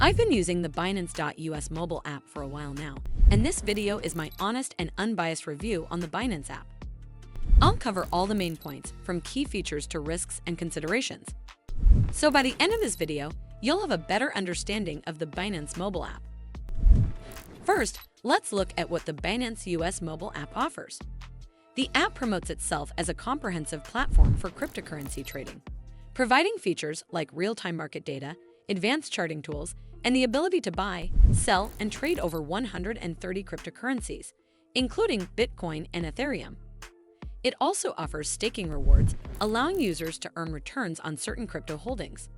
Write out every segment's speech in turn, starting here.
I've been using the Binance.us mobile app for a while now, and this video is my honest and unbiased review on the Binance app. I'll cover all the main points, from key features to risks and considerations. So by the end of this video, you'll have a better understanding of the Binance mobile app. First, let's look at what the Binance US mobile app offers. The app promotes itself as a comprehensive platform for cryptocurrency trading, providing features like real-time market data, advanced charting tools, and the ability to buy, sell, and trade over 130 cryptocurrencies, including Bitcoin and Ethereum. It also offers staking rewards, allowing users to earn returns on certain crypto holdings.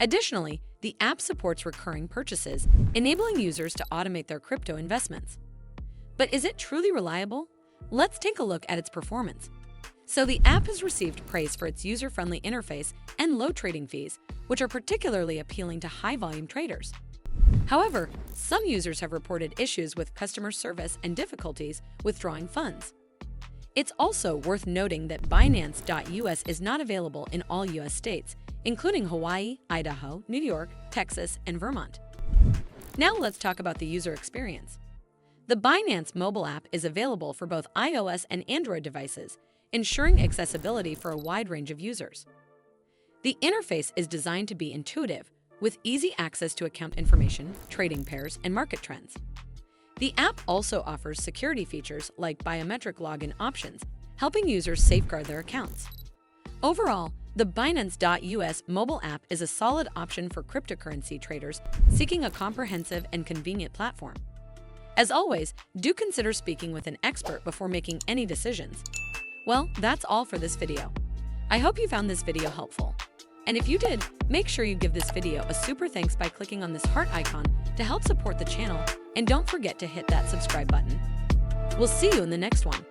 Additionally, the app supports recurring purchases, enabling users to automate their crypto investments. But is it truly reliable? Let's take a look at its performance. So the app has received praise for its user-friendly interface and low trading fees, which are particularly appealing to high-volume traders. However, some users have reported issues with customer service and difficulties withdrawing funds. It's also worth noting that Binance.us is not available in all US states, including Hawaii, Idaho, New York, Texas, and Vermont. Now let's talk about the user experience. The Binance mobile app is available for both iOS and Android devices, ensuring accessibility for a wide range of users. The interface is designed to be intuitive, with easy access to account information, trading pairs, and market trends. The app also offers security features like biometric login options, helping users safeguard their accounts. Overall, the Binance.us mobile app is a solid option for cryptocurrency traders seeking a comprehensive and convenient platform. As always, do consider speaking with an expert before making any decisions. Well, that's all for this video. I hope you found this video helpful. And if you did, make sure you give this video a super thanks by clicking on this heart icon to help support the channel, and don't forget to hit that subscribe button. We'll see you in the next one.